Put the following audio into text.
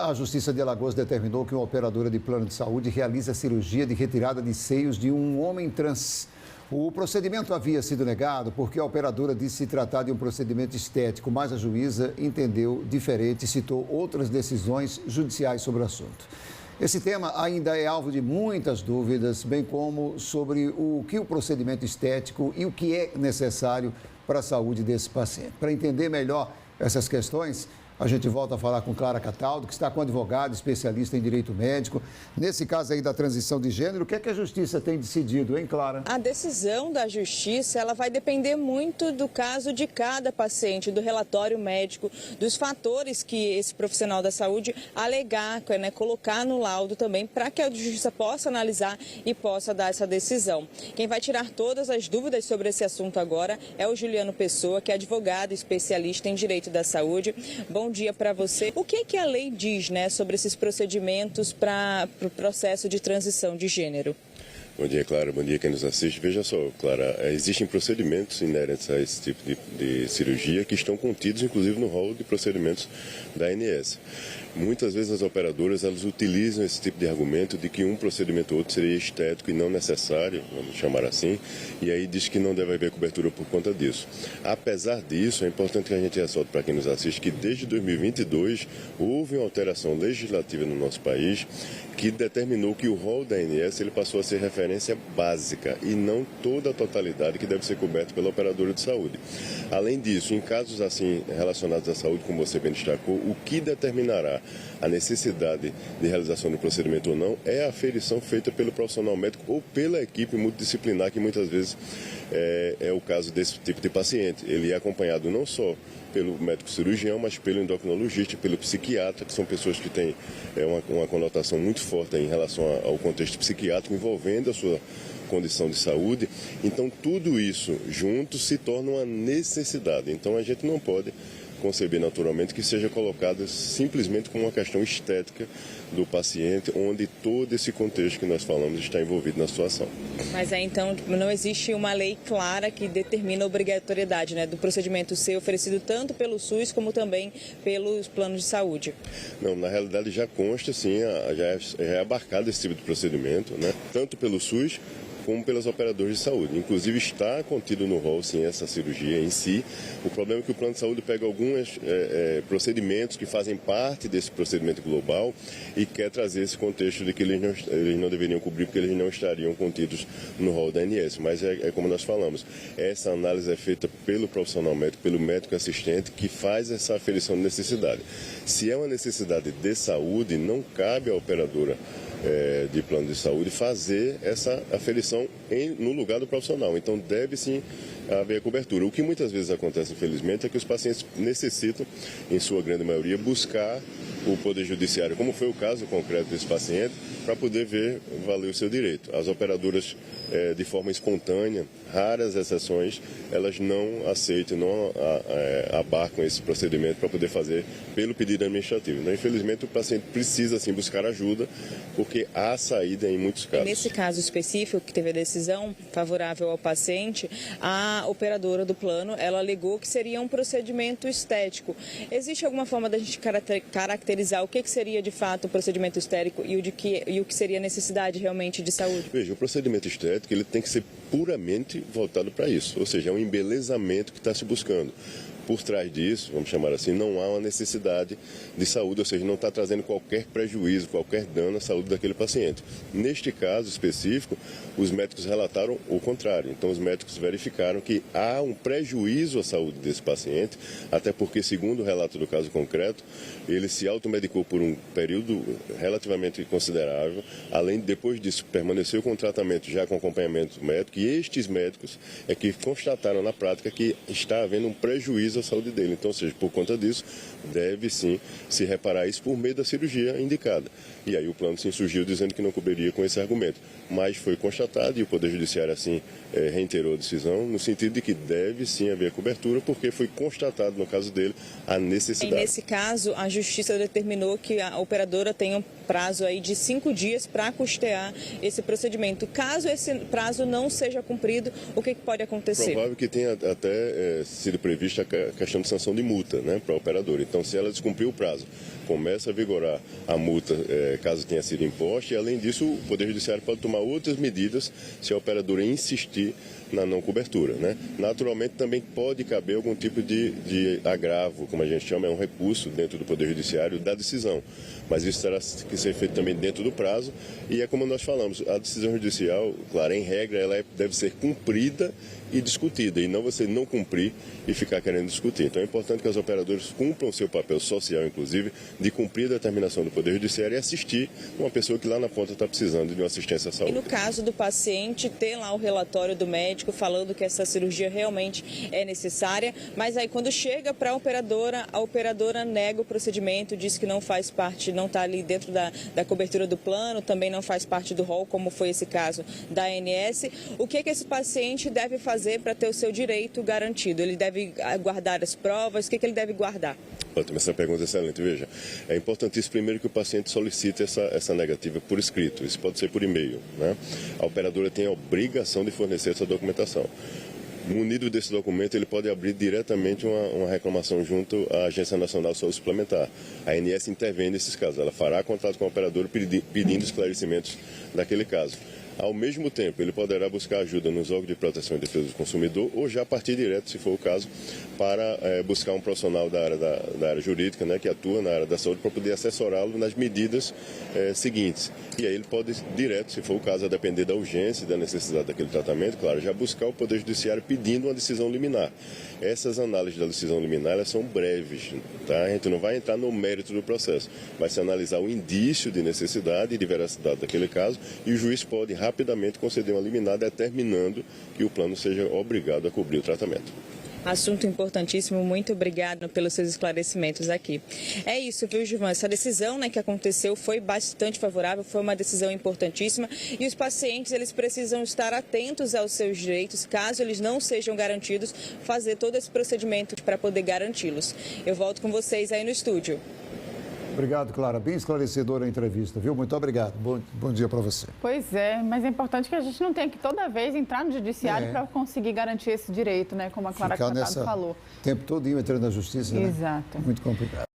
A Justiça de Alagoas determinou que uma operadora de plano de saúde realize a cirurgia de retirada de seios de um homem trans. O procedimento havia sido negado porque a operadora disse se tratar de um procedimento estético, mas a juíza entendeu diferente e citou outras decisões judiciais sobre o assunto. Esse tema ainda é alvo de muitas dúvidas, bem como sobre o que o procedimento estético e o que é necessário para a saúde desse paciente. Para entender melhor essas questões, a gente volta a falar com Clara Cataldo, que está com advogado, especialista em direito médico. Nesse caso aí da transição de gênero, o que é que a Justiça tem decidido, hein, Clara? A decisão da Justiça, ela vai depender muito do caso de cada paciente, do relatório médico, dos fatores que esse profissional da saúde alegar, né, colocar no laudo também, para que a Justiça possa analisar e possa dar essa decisão. Quem vai tirar todas as dúvidas sobre esse assunto agora é o Juliano Pessoa, que é advogado especialista em direito da saúde. Bom dia para você. O que a lei diz, né, sobre esses procedimentos para o processo de transição de gênero? Bom dia, Clara. Bom dia quem nos assiste. Veja só, Clara, existem procedimentos inerentes a esse tipo de cirurgia que estão contidos, inclusive, no rol de procedimentos da ANS. Muitas vezes as operadoras elas utilizam esse tipo de argumento de que um procedimento ou outro seria estético e não necessário, vamos chamar assim, e aí diz que não deve haver cobertura por conta disso. Apesar disso, é importante que a gente ressalte para quem nos assiste que desde 2022 houve uma alteração legislativa no nosso país que determinou que o rol da ANS ele passou a ser referência básica e não toda a totalidade que deve ser coberta pela operadora de saúde. Além disso, em casos assim relacionados à saúde, como você bem destacou, o que determinará a necessidade de realização do procedimento ou não é a aferição feita pelo profissional médico ou pela equipe multidisciplinar, que muitas vezes é o caso desse tipo de paciente. Ele é acompanhado não só pelo médico cirurgião, mas pelo endocrinologista, pelo psiquiatra, que são pessoas que têm uma conotação muito forte em relação ao contexto psiquiátrico envolvendo a sua condição de saúde. Então, tudo isso junto se torna uma necessidade. Então, a gente não pode conceber naturalmente que seja colocado simplesmente como uma questão estética do paciente, onde todo esse contexto que nós falamos está envolvido na situação. Mas aí então não existe uma lei clara que determina a obrigatoriedade, né, do procedimento ser oferecido tanto pelo SUS como também pelos planos de saúde? Não, na realidade já consta sim, já é abarcado esse tipo de procedimento, né, tanto pelo SUS como pelas operadoras de saúde. Inclusive está contido no rol, sim, essa cirurgia em si. O problema é que o plano de saúde pega alguns procedimentos que fazem parte desse procedimento global e quer trazer esse contexto de que eles não deveriam cobrir porque eles não estariam contidos no rol da ANS. Mas é como nós falamos, essa análise é feita pelo profissional médico, pelo médico assistente que faz essa aferição de necessidade. Se é uma necessidade de saúde, não cabe à operadora de plano de saúde fazer essa aferição no lugar do profissional. Então deve sim haver cobertura. O que muitas vezes acontece, infelizmente, é que os pacientes necessitam, em sua grande maioria, buscar o Poder Judiciário, como foi o caso concreto desse paciente, para poder ver valer o seu direito. As operadoras, de forma espontânea, raras exceções, elas não aceitam, não abarcam esse procedimento para poder fazer pelo pedido administrativo. Então, infelizmente, o paciente precisa, sim, buscar ajuda, porque há saída em muitos casos. Nesse caso específico, que teve a decisão favorável ao paciente, a operadora do plano, ela alegou que seria um procedimento estético. Existe alguma forma da gente caracterizar o que seria, de fato, o procedimento estético e o que seria a necessidade realmente de saúde? Veja, o procedimento estético ele tem que ser puramente voltado para isso, ou seja, é um embelezamento que está se buscando. Por trás disso, vamos chamar assim, não há uma necessidade de saúde, ou seja, não está trazendo qualquer prejuízo, qualquer dano à saúde daquele paciente. Neste caso específico, os médicos relataram o contrário. Então, os médicos verificaram que há um prejuízo à saúde desse paciente, até porque, segundo o relato do caso concreto, ele se automedicou por um período relativamente considerável. Além de, depois disso, permaneceu com tratamento já com acompanhamento médico, e estes médicos é que constataram na prática que está havendo um prejuízo à saúde dele. Então, ou seja, por conta disso, deve sim se reparar isso por meio da cirurgia indicada. E aí o plano sim surgiu dizendo que não cobriria com esse argumento. Mas foi constatado e o Poder Judiciário assim reiterou a decisão no sentido de que deve sim haver cobertura porque foi constatado no caso dele a necessidade. E nesse caso, a Justiça determinou que a operadora tenha um prazo aí de 5 dias para custear esse procedimento. Caso esse prazo não seja cumprido, o que pode acontecer? Provável que tenha até sido prevista a questão de sanção de multa, né, para a operadora. Então, se ela descumprir o prazo, começa a vigorar a multa caso tenha sido imposta, e além disso o Poder Judiciário pode tomar outras medidas se a operadora insistir na não cobertura, né? Naturalmente também pode caber algum tipo de agravo, como a gente chama, é um recurso dentro do Poder Judiciário da decisão, mas isso terá que ser feito também dentro do prazo, e é como nós falamos, a decisão judicial, claro, em regra, ela deve ser cumprida e discutida, e não você não cumprir e ficar querendo discutir. Então é importante que os operadores cumpram o seu papel social, inclusive, de cumprir a determinação do Poder Judiciário e assistir uma pessoa que lá na ponta está precisando de uma assistência à saúde. E no caso do paciente, ter lá o relatório do médico falando que essa cirurgia realmente é necessária, mas aí quando chega para a operadora nega o procedimento, diz que não faz parte, não está ali dentro da cobertura do plano, também não faz parte do rol, como foi esse caso da ANS. O que esse paciente deve fazer para ter o seu direito garantido? Ele deve guardar as provas? O que ele deve guardar? Ótimo, essa pergunta é excelente. Veja, é importantíssimo primeiro que o paciente solicite essa negativa por escrito. Isso pode ser por e-mail, né? A operadora tem a obrigação de fornecer essa documentação. Munido desse documento, ele pode abrir diretamente uma reclamação junto à Agência Nacional de Saúde Suplementar. A ANS intervém nesses casos. Ela fará contato com a operadora pedindo esclarecimentos daquele caso. Ao mesmo tempo, ele poderá buscar ajuda nos órgãos de proteção e defesa do consumidor ou já partir direto, se for o caso, para buscar um profissional da área jurídica, né, que atua na área da saúde, para poder assessorá-lo nas medidas seguintes. E aí ele pode direto, se for o caso, a depender da urgência e da necessidade daquele tratamento, claro, já buscar o Poder Judiciário pedindo uma decisão liminar. Essas análises da decisão liminar, elas são breves, tá? A gente não vai entrar no mérito do processo, vai se analisar o indício de necessidade e de veracidade daquele caso, e o juiz pode rapidamente conceder uma liminar determinando que o plano seja obrigado a cobrir o tratamento. Assunto importantíssimo, muito obrigada pelos seus esclarecimentos aqui. É isso, viu, Gilvan? Essa decisão, né, que aconteceu foi bastante favorável, foi uma decisão importantíssima e os pacientes, eles precisam estar atentos aos seus direitos, caso eles não sejam garantidos, fazer todo esse procedimento para poder garanti-los. Eu volto com vocês aí no estúdio. Obrigado, Clara. Bem esclarecedora a entrevista, viu? Muito obrigado. Bom dia para você. Pois é, mas é importante que a gente não tenha que toda vez entrar no judiciário para conseguir garantir esse direito, né? Como a Clara Catado falou. O tempo todo entrando na justiça, né? Exato. Muito complicado.